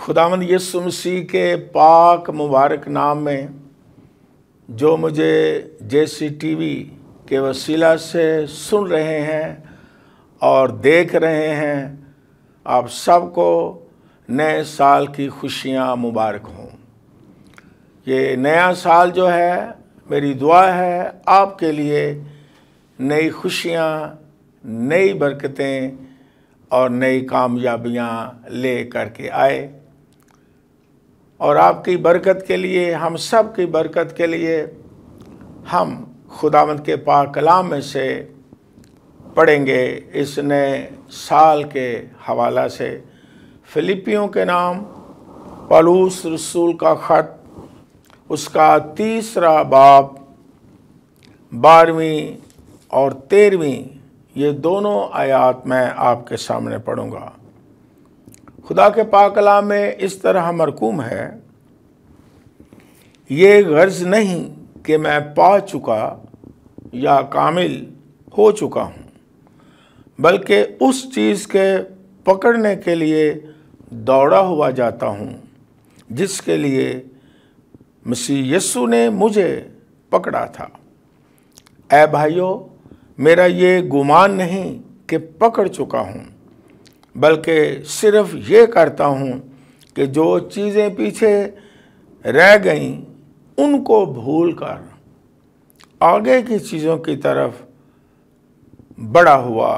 खुदावंद यीशु मसीह के पाक मुबारक नाम में जो मुझे जेसी टीवी के वसीला से सुन रहे हैं और देख रहे हैं, आप सबको नए साल की खुशियां मुबारक हों। ये नया साल जो है, मेरी दुआ है आपके लिए नई खुशियां, नई बरकतें और नई कामयाबियां ले करके आए। और आपकी बरकत के लिए, हम सब की बरकत के लिए हम खुदावंद के पाक कलाम में से पढ़ेंगे इस नए साल के हवाला से। फिलिपियों के नाम पौलुस रसूल का ख़त, उसका 3 बाब 12वीं और 13वीं ये दोनों आयात मैं आपके सामने पढ़ूंगा। खुदा के पाक कलाम में इस तरह मरकूम है, ये गर्ज नहीं कि मैं पा चुका या कामिल हो चुका हूँ, बल्कि उस चीज़ के पकड़ने के लिए दौड़ा हुआ जाता हूँ जिसके लिए मसीह यीशु ने मुझे पकड़ा था। ऐ भाइयों, मेरा ये गुमान नहीं कि पकड़ चुका हूँ, बल्कि सिर्फ ये करता हूँ कि जो चीज़ें पीछे रह गईं उनको भूलकर आगे की चीज़ों की तरफ बढ़ा हुआ।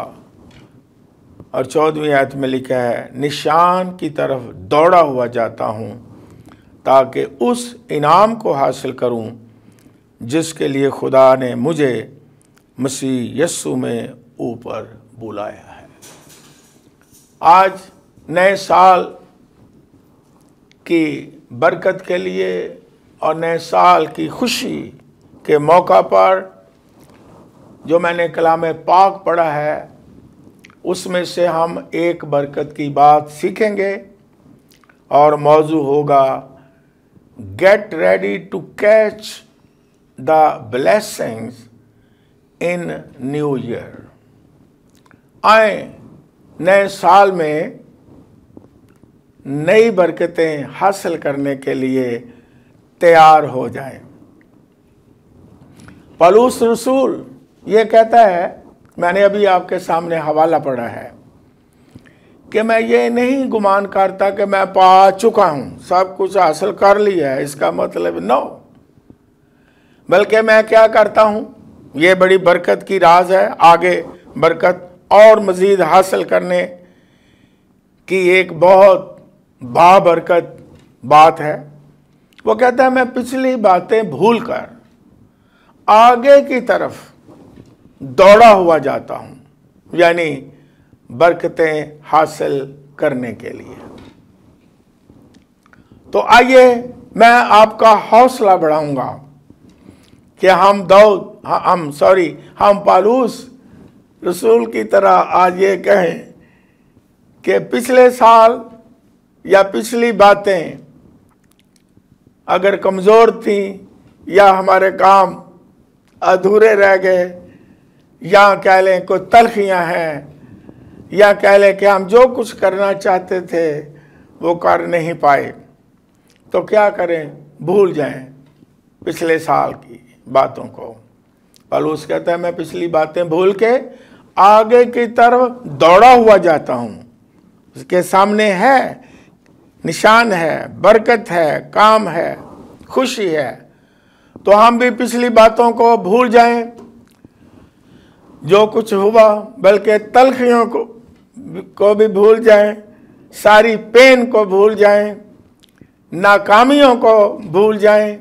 और 14वीं आयत में लिखा है, निशान की तरफ दौड़ा हुआ जाता हूँ ताकि उस इनाम को हासिल करूँ जिसके लिए खुदा ने मुझे मसीह यीशु में ऊपर बुलाया है। आज नए साल की बरकत के लिए और नए साल की खुशी के मौका पर जो मैंने कलाम पाक पढ़ा है, उसमें से हम एक बरकत की बात सीखेंगे और मौजू होगा get ready to catch the blessings in new year. आए नए साल में नई बरकतें हासिल करने के लिए तैयार हो जाएं। पौलुस रसूल ये कहता है, मैंने अभी आपके सामने हवाला पढ़ा है, कि मैं ये नहीं गुमान करता कि मैं पा चुका हूं, सब कुछ हासिल कर लिया है। इसका मतलब नो, बल्कि मैं क्या करता हूं, ये बड़ी बरकत की राज है। आगे बरकत और मज़ीद हासिल करने की एक बहुत बाबरकत बात है। वो कहता है, मैं पिछली बातें भूलकर आगे की तरफ दौड़ा हुआ जाता हूँ, यानी बरकतें हासिल करने के लिए। तो आइए मैं आपका हौसला बढ़ाऊंगा कि हम पौलुस रसूल की तरह आज ये कहें कि पिछले साल या पिछली बातें अगर कमज़ोर थी या हमारे काम अधूरे रह गए, या कह लें कोई तलखियाँ हैं, या कह लें कि हम जो कुछ करना चाहते थे वो कर नहीं पाए, तो क्या करें, भूल जाएं पिछले साल की बातों को। पौलुस कहता है, मैं पिछली बातें भूल के आगे की तरफ दौड़ा हुआ जाता हूँ। उसके सामने है, निशान है, बरकत है, काम है, खुशी है। तो हम भी पिछली बातों को भूल जाएं, जो कुछ हुआ, बल्कि तलखियों को भी भूल जाएं, सारी पेन को भूल जाएं, नाकामियों को भूल जाएं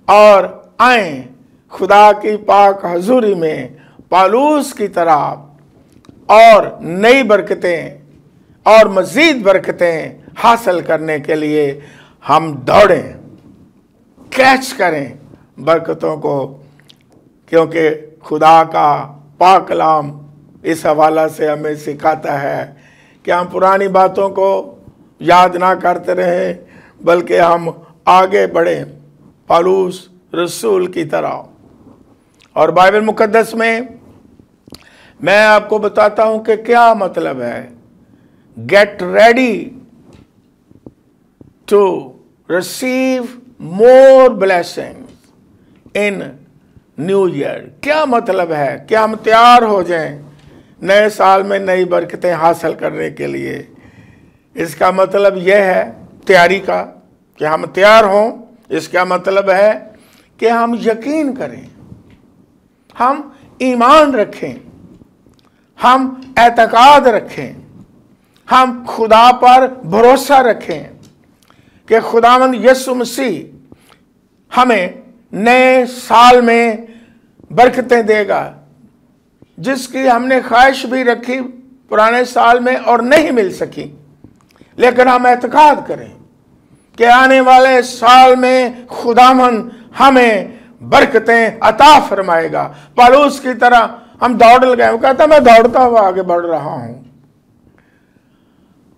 और आएं खुदा की पाक हजूरी में पौलुस की तरह और नई बरकतें और मज़ीद बरकतें हासिल करने के लिए हम दौड़ें, कैच करें बरकतों को। क्योंकि खुदा का पाक कलाम इस हवाला से हमें सिखाता है कि हम पुरानी बातों को याद ना करते रहें, बल्कि हम आगे बढ़ें पौलुस रसूल की तरह। और बाइबल मुकद्दस में मैं आपको बताता हूं कि क्या मतलब है get ready to receive more blessings in new year. क्या मतलब है कि हम तैयार हो जाएं नए साल में नई बरकतें हासिल करने के लिए। इसका मतलब यह है तैयारी का कि हम तैयार हों। इसका मतलब है कि हम यकीन करें, हम ईमान रखें, हम एतकाद रखें, हम खुदा पर भरोसा रखें कि खुदावंद यीशु मसीह हमें नए साल में बरकतें देगा, जिसकी हमने ख्वाहिश भी रखी पुराने साल में और नहीं मिल सकी। लेकिन हम एतकाद करें कि आने वाले साल में खुदावंद हमें बरकतें अता फरमाएगा। पौलुस की तरह हम दौड़ लगाए। वो कहता मैं दौड़ता हुआ आगे बढ़ रहा हूं।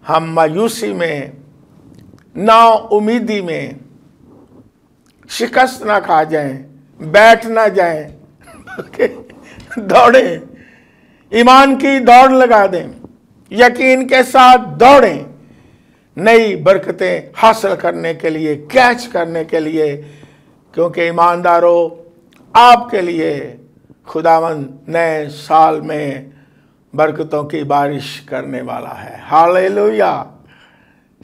हम मायूसी में, ना उम्मीदी में शिकस्त ना खा जाएं, बैठ ना जाएं, दौड़ें, ईमान की दौड़ लगा दें, यकीन के साथ दौड़ें नई बरकतें हासिल करने के लिए, कैच करने के लिए। क्योंकि ईमानदारों, आपके लिए खुदावंद नए साल में बरकतों की बारिश करने वाला है। हालेलुया।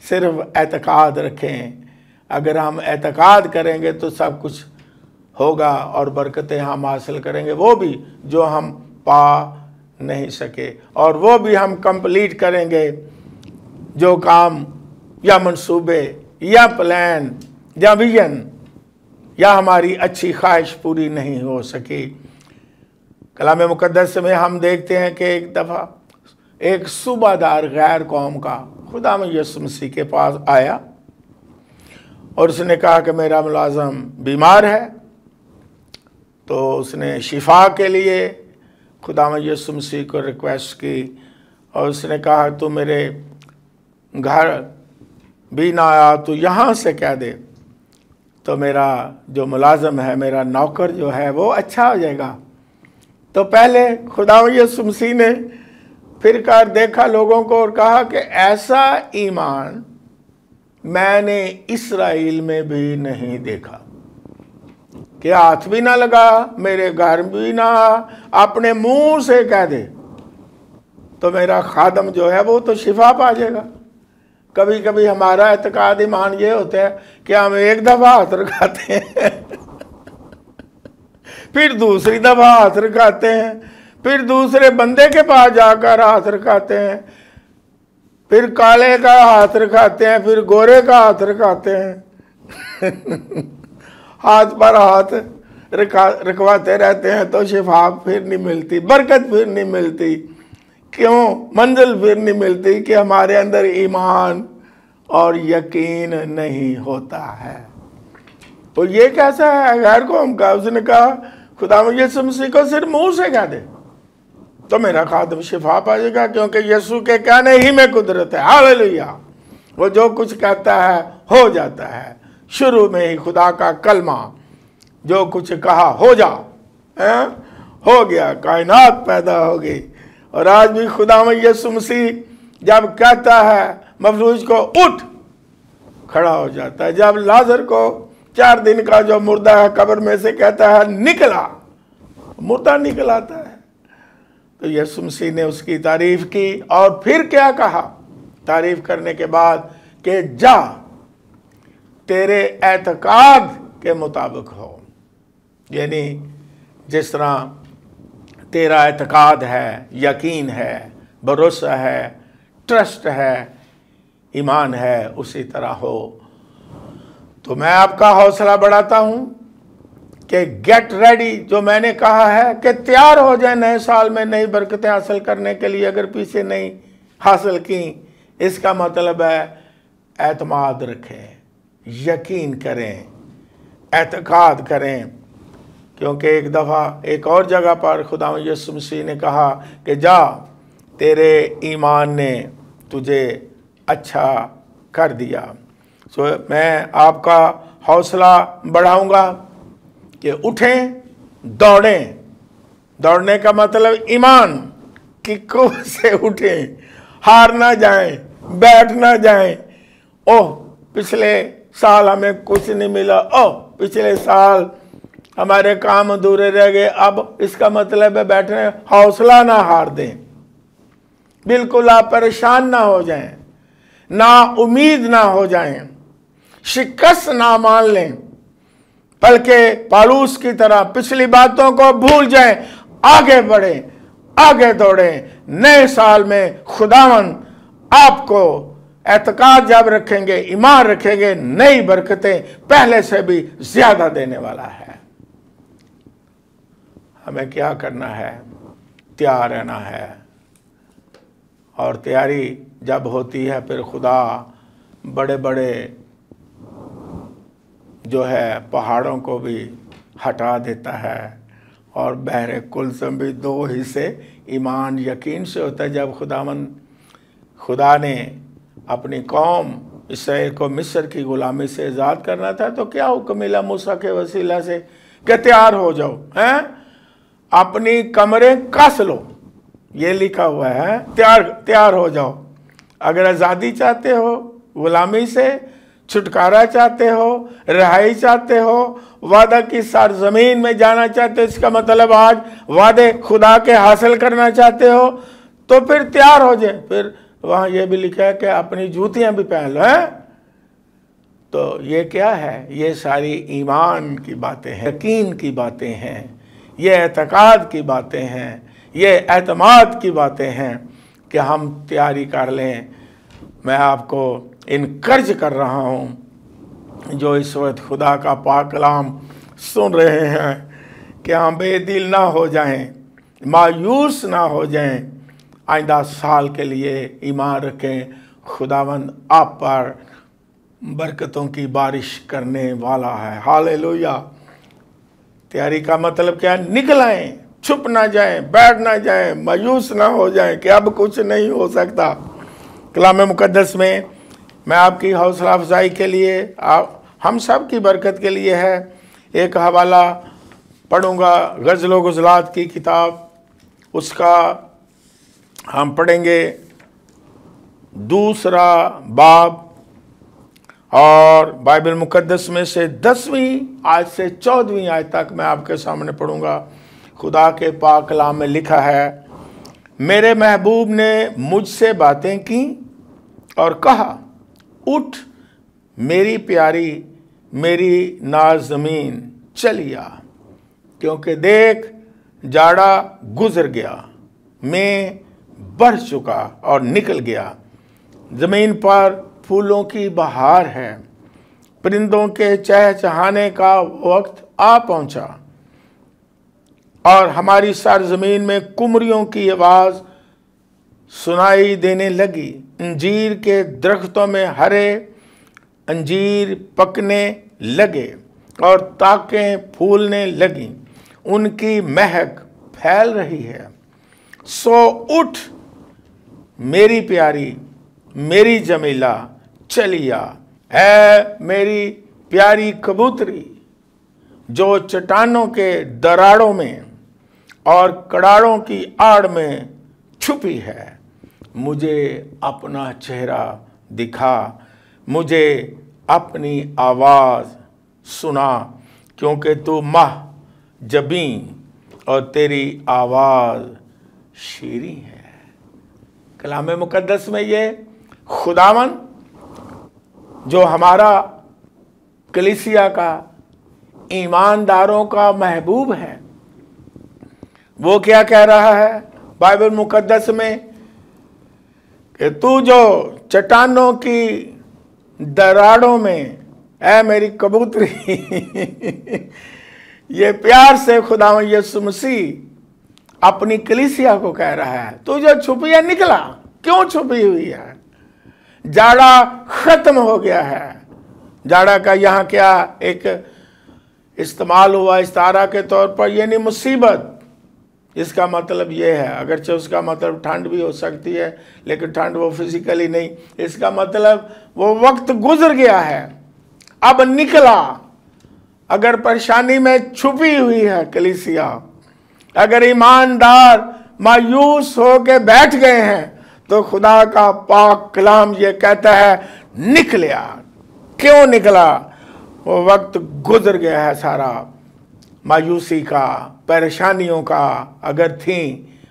सिर्फ एतकाद रखें। अगर हम एतकाद करेंगे तो सब कुछ होगा और बरकतें हम हासिल करेंगे, वो भी जो हम पा नहीं सके, और वो भी हम कंप्लीट करेंगे जो काम या मंसूबे या प्लान या विजन या हमारी अच्छी ख्वाहिश पूरी नहीं हो सकी। कलाम मुकद्दस में हम देखते हैं कि एक दफ़ा एक सूबादार गैर कौम का खुदावंद यीशु मसीह के पास आया और उसने कहा कि मेरा मुलाज़म बीमार है। तो उसने शिफा के लिए खुदावंद यीशु मसीह को रिक्वेस्ट की और उसने कहा तू मेरे घर भी ना आया तो यहाँ से कह दे तो मेरा जो मुलाज़म है, मेरा नौकर जो है वो अच्छा हो जाएगा। तो पहले खुदावंद यीशु मसीह ने फिर कर देखा लोगों को और कहा कि ऐसा ईमान मैंने इस्राएल में भी नहीं देखा कि हाथ भी ना लगा, मेरे घर भी ना, अपने मुंह से कह दे तो मेरा खादम जो है वो तो शिफा पा जाएगा। कभी कभी हमारा एतकाद ईमान ये होता है कि हम एक दफ़ा हाथ रखाते हैं फिर दूसरी दफ़ा हाथ रखाते हैं, फिर दूसरे बंदे के पास जाकर हाथ रखाते हैं, फिर काले का हाथ रखाते हैं, फिर गोरे का हाथ रखाते हैं हाथ पर हाथ रखवाते रहते हैं तो शिफा फिर नहीं मिलती, बरकत फिर नहीं मिलती। क्यों? मंजिल फिर नहीं मिलती कि हमारे अंदर ईमान और यकीन नहीं होता है। तो ये कैसा है गैर कौम का? उसने कहा खुदावंद यीशु मसीह को सिर्फ मुंह से कह दे तो मेरा खादम शिफा पा जाएगा, क्योंकि यीशु के कहने ही में कुदरत है। हालेलुया। वो जो कुछ कहता है हो जाता है। शुरू में ही खुदा का कलमा जो कुछ कहा हो जा है, हो गया, कायनात पैदा हो गई। और आज भी खुदावंद यीशु मसीह जब कहता है मफलूज को उठ, खड़ा हो जाता है। जब लाजर को 4 दिन का जो मुर्दा है कब्र में से कहता है निकला, मुर्दा निकल आता है। तो यीशु मसीह ने उसकी तारीफ की और फिर क्या कहा तारीफ करने के बाद कि जा तेरे एतकाद के मुताबिक हो। यानी जिस तरह तेरा एतकाद है, यकीन है, भरोसा है, ट्रस्ट है, ईमान है, उसी तरह हो। तो मैं आपका हौसला बढ़ाता हूं कि गेट रेडी, जो मैंने कहा है कि तैयार हो जाए नए साल में नई बरकतें हासिल करने के लिए। अगर पीछे नहीं हासिल की, इसका मतलब है एतमाद रखें, यकीन करें, एतकाद करें। क्योंकि एक दफ़ा एक और जगह पर खुदावंद यीशु मसीह ने कहा कि जा तेरे ईमान ने तुझे अच्छा कर दिया। सो मैं आपका हौसला बढ़ाऊंगा कि उठें, दौड़ें। दौड़ने का मतलब ईमान की कुव्वत से उठें, हार ना जाएं, बैठ ना जाएं। ओह पिछले साल हमें कुछ नहीं मिला, ओ पिछले साल हमारे काम अधूरे रह गए। अब इसका मतलब है बैठने, हौसला ना हार दें, बिल्कुल आप परेशान ना हो जाएं, ना उम्मीद ना हो जाएं, शिकस्त ना मान लें, बल्कि पौलुस की तरह पिछली बातों को भूल जाएं, आगे बढ़ें, आगे दौड़ें। नए साल में खुदावन आपको एतकाद जब रखेंगे, ईमान रखेंगे, नई बरकतें पहले से भी ज्यादा देने वाला है। हमें क्या करना है? तैयार रहना है। और तैयारी जब होती है फिर खुदा बड़े बड़े जो है पहाड़ों को भी हटा देता है। और बहरे कुलसम भी दो हिस्से ईमान यकीन से होता है। जब खुदा ने अपनी कौम इसराइल को मिस्र की गुलामी से आज़ाद करना था तो क्या हुक्म मिला मूसा के वसीला से कि तैयार हो जाओ, हैं, अपनी कमरे कस लो, ये लिखा हुआ है, तैयार हो जाओ। अगर आज़ादी चाहते हो, गुलामी से छुटकारा चाहते हो, रिहाई चाहते हो, वादा की सरजमीन में जाना चाहते हो, इसका मतलब आज वादे खुदा के हासिल करना चाहते हो, तो फिर तैयार हो जाए। फिर वहाँ ये भी लिखा है कि अपनी जूतियाँ भी पहन लो, हैं। तो ये क्या है? ये सारी ईमान की बातें हैं, यकीन की बातें हैं, ये एतकाद की बातें हैं, ये एतमाद की बातें हैं कि हम तैयारी कर लें। मैं आपको इनकर्ज कर रहा हूँ जो इस वक्त खुदा का पाक कलाम सुन रहे हैं कि हम बेदिल ना हो जाएं, मायूस ना हो जाएं। आइंदा साल के लिए ईमान रखें, खुदावंद आप पर बरकतों की बारिश करने वाला है। हालेलुया। तैयारी का मतलब क्या है? निकल आएं, छुप ना जाएं, बैठ ना जाएं, मायूस ना हो जाएं कि अब कुछ नहीं हो सकता। कलाम मुकद्दस में मैं आपकी हौसला अफजाई के लिए, हम सब की बरकत के लिए है, एक हवाला पढ़ूंगा गज़ल गुज़लात की किताब, उसका हम पढ़ेंगे 2 बाब और बाइबल मुकद्दस में से 10वीं आयत से 14वीं आयत तक मैं आपके सामने पढ़ूंगा। खुदा के पाक कलाम में लिखा है, मेरे महबूब ने मुझसे बातें की और कहा, उठ मेरी प्यारी, मेरी नाज ज़मीन चलिया, क्योंकि देख जाड़ा गुजर गया, मैं बढ़ चुका और निकल गया। ज़मीन पर फूलों की बहार है, परिंदों के चहचहाने का वक्त आ पहुंचा और हमारी सरजमीन में कुमरियों की आवाज़ सुनाई देने लगी। अंजीर के दरख्तों में हरे अंजीर पकने लगे और ताकें फूलने लगीं, उनकी महक फैल रही है। सो उठ मेरी प्यारी, मेरी जमीला चलिया, है मेरी प्यारी कबूतरी जो चट्टानों के दराड़ों में और कड़ाड़ों की आड़ में छुपी है। मुझे अपना चेहरा दिखा, मुझे अपनी आवाज़ सुना, क्योंकि तू माह जबीं और तेरी आवाज़ शीरी है। कलाम मुकद्दस में ये खुदावन जो हमारा कलीसिया का ईमानदारों का महबूब है, वो क्या कह रहा है बाइबल मुकद्दस में कि तू जो चट्टानों की दराड़ों में, ऐ मेरी कबूतरी ये प्यार से खुदावन यीशु मसीह अपनी कलीसिया को कह रहा है, तू जो छुपी है निकला। क्यों छुपी हुई है? जाड़ा खत्म हो गया है। जाड़ा का यहाँ क्या एक इस्तेमाल हुआ इस्तारा के तौर पर, यानी मुसीबत। इसका मतलब ये है, अगरचे उसका मतलब ठंड भी हो सकती है, लेकिन ठंड वो फिजिकली नहीं, इसका मतलब वो वक्त गुजर गया है, अब निकला। अगर परेशानी में छुपी हुई है कलीसिया, अगर ईमानदार मायूस हो के बैठ गए हैं, तो खुदा का पाक कलाम ये कहता है निकलिया, क्यों निकला? वो वक्त गुजर गया है सारा, मायूसी का, परेशानियों का अगर थी,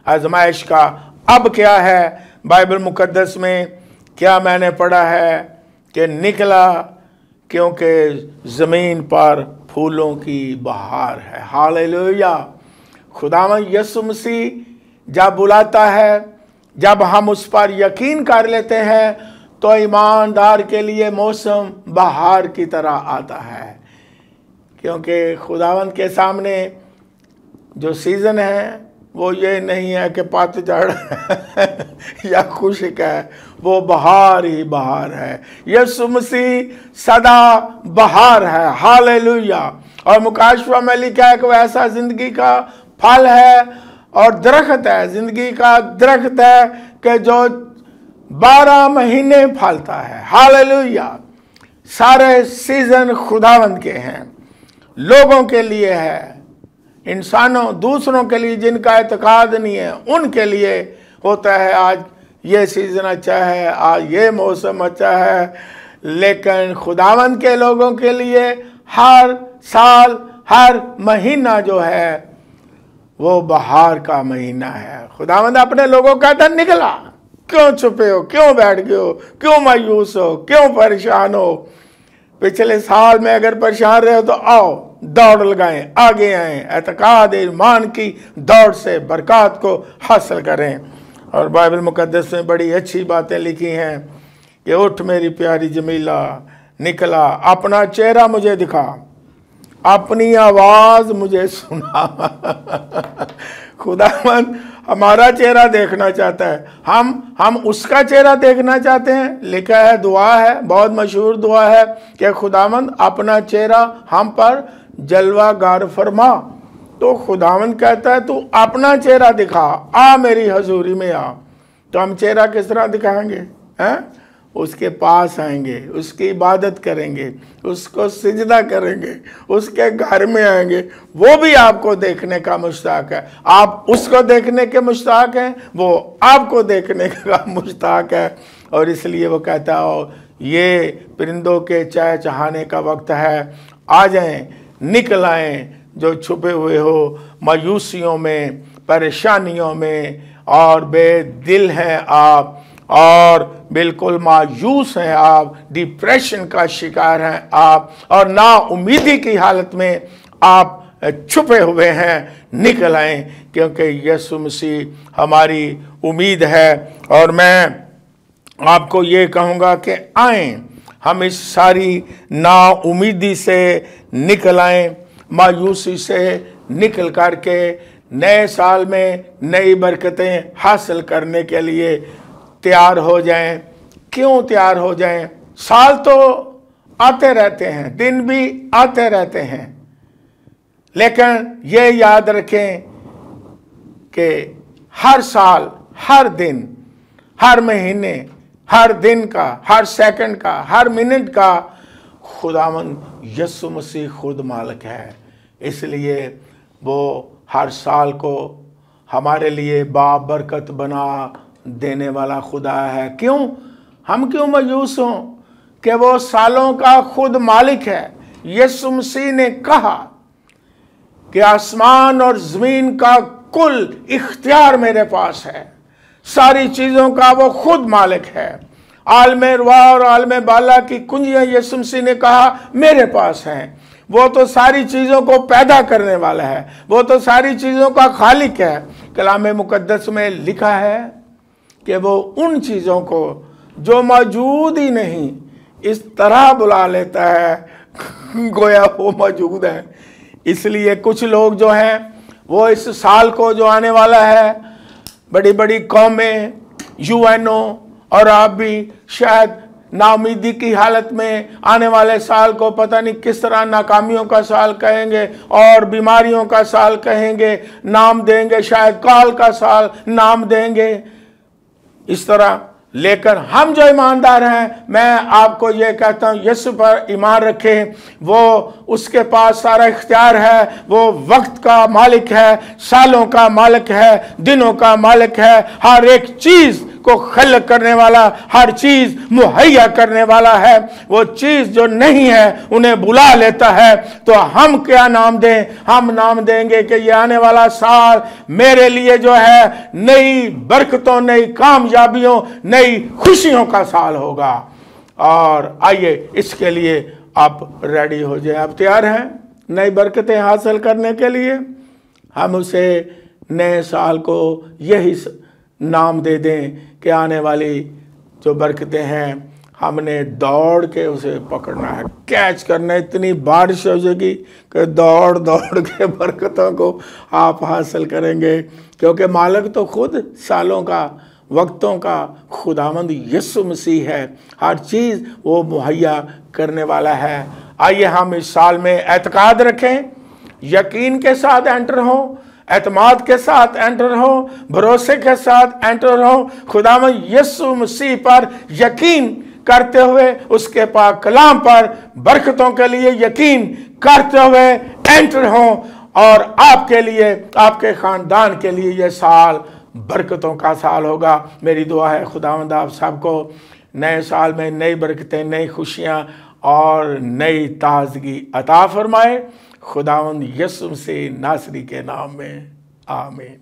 आजमाइश का। अब क्या है बाइबल मुकद्दस में, क्या मैंने पढ़ा है कि निकला क्योंकि ज़मीन पर फूलों की बहार है। हालेलुया। खुदावंद यीशु मसीह जब बुलाता है, जब हम उस पर यकीन कर लेते हैं, तो ईमानदार के लिए मौसम बहार की तरह आता है। क्योंकि खुदावंद के सामने जो सीज़न है वो ये नहीं है कि पतझड़ या खुशक है, वो बहार ही बहार है। यीशु मसीह सदा बहार है। हालेलुया। और मुकाशवा में लिखा है कि वह ऐसा जिंदगी का फल है और दरख्त है, जिंदगी का दरख्त है कि जो 12 महीने फलता है। हालेलुया। सारे सीजन खुदावंद के हैं, लोगों के लिए है, इंसानों दूसरों के लिए जिनका एतकाद नहीं है उनके लिए होता है। आज ये सीजन अच्छा है, आज ये मौसम अच्छा है, लेकिन खुदावंद के लोगों के लिए हर साल, हर महीना जो है वो बहार का महीना है। खुदावंद अपने लोगों का कहता निकला, क्यों छुपे हो, क्यों बैठ गए हो, क्यों मायूस हो, क्यों परेशान हो? पिछले साल में अगर परेशान रहे हो तो आओ, दौड़ लगाएं, आगे आएं, एतकाद ईमान की दौड़ से बरकत को हासिल करें। और बाइबल मुकद्दस में बड़ी अच्छी बातें लिखी हैं कि उठ मेरी प्यारी जमीला, निकला, अपना चेहरा मुझे दिखा, अपनी आवाज मुझे सुना। खुदावंद हमारा चेहरा देखना चाहता है, हम उसका चेहरा देखना चाहते हैं। लिखा है, दुआ है, बहुत मशहूर दुआ है कि खुदावंद अपना चेहरा हम पर जलवागर फरमा। तो खुदावंद कहता है तू अपना चेहरा दिखा, आ मेरी हजूरी में आ। तो हम चेहरा किस तरह दिखाएंगे? हैं? उसके पास आएंगे, उसकी इबादत करेंगे, उसको सिजदा करेंगे, उसके घर में आएंगे। वो भी आपको देखने का मुश्ताक है, आप उसको देखने के मुश्ताक हैं, वो आपको देखने का मुश्ताक है। और इसलिए वो कहता हो ये परिंदों के चहचहाने का वक्त है, आ जाएं, निकल आएं, जो छुपे हुए हो मायूसियों में, परेशानियों में और बेदिल हैं आप, और बिल्कुल मायूस हैं आप, डिप्रेशन का शिकार हैं आप, और ना उम्मीदी की हालत में आप छुपे हुए हैं। निकल आएं, क्योंकि यीशु मसीह हमारी उम्मीद है। और मैं आपको ये कहूँगा कि आएं, हम इस सारी ना उम्मीदी से निकल आएं, मायूसी से निकल करके नए साल में नई बरकतें हासिल करने के लिए तैयार हो जाएं। क्यों तैयार हो जाएं? साल तो आते रहते हैं, दिन भी आते रहते हैं, लेकिन ये याद रखें कि हर साल, हर दिन, हर महीने, हर दिन का, हर सेकंड का, हर मिनट का खुदावंद यीशु मसीह खुद मालिक है। इसलिए वो हर साल को हमारे लिए बाबरकत बना देने वाला खुदा है। क्यों? हम क्यों मायूस हों कि वो सालों का खुद मालिक है। यीशु मसीह ने कहा कि आसमान और ज़मीन का कुल इख्तियार मेरे पास है, सारी चीज़ों का वो खुद मालिक है। आलमे रुआ और आलमे बाला की कुंजियां यीशु मसीह ने कहा मेरे पास हैं। वो तो सारी चीज़ों को पैदा करने वाला है, वो तो सारी चीज़ों का खालिक है। कलाम मुकद्दस में लिखा है कि वो उन चीज़ों को जो मौजूद ही नहीं इस तरह बुला लेता है गोया वो मौजूद है। इसलिए कुछ लोग जो हैं वो इस साल को जो आने वाला है, बड़ी बड़ी कौमें, यूएनओ और आप भी शायद नाउमीदी की हालत में आने वाले साल को पता नहीं किस तरह नाकामियों का साल कहेंगे और बीमारियों का साल कहेंगे, नाम देंगे, शायद काल का साल नाम देंगे, इस तरह। लेकिन हम जो ईमानदार हैं, मैं आपको ये कहता हूँ यीशु पर ईमान रखें। वो उसके पास सारा इख्तियार है, वो वक्त का मालिक है, सालों का मालिक है, दिनों का मालिक है, हर एक चीज़ को खल्क करने वाला, हर चीज मुहैया करने वाला है। वो चीज जो नहीं है उन्हें बुला लेता है। तो हम क्या नाम दें? हम नाम देंगे कि ये आने वाला साल मेरे लिए जो है नई बरकतों, नई कामयाबियों, नई खुशियों का साल होगा। और आइए इसके लिए आप रेडी हो जाए। आप तैयार हैं नई बरकतें हासिल करने के लिए? हम उसे नए साल को यही नाम दे दें कि आने वाली जो बरकतें हैं हमने दौड़ के उसे पकड़ना है, कैच करना है। इतनी बारिश हो जाएगी कि दौड़ दौड़ के बरकतों को आप हासिल करेंगे, क्योंकि मालिक तो खुद सालों का, वक्तों का खुदावंद यीशु मसीह है। हर चीज़ वो मुहैया करने वाला है। आइए हम इस साल में एतकाद रखें, यकीन के साथ एंटर हो, एतमाद के साथ एंटर हो, भरोसे के साथ एंटर हो, खुदावंद यीशु मसीह पर यकीन करते हुए, उसके पाक कलाम पर बरकतों के लिए यकीन करते हुए एंटर हो। और आपके लिए, आपके खानदान के लिए यह साल बरकतों का साल होगा। मेरी दुआ है खुदावंद आप सबको नए साल में नई बरकतें, नई खुशियां और नई ताजगी अता फरमाए। खुदावंद यीशु मसीह नासरी के नाम में आमीन।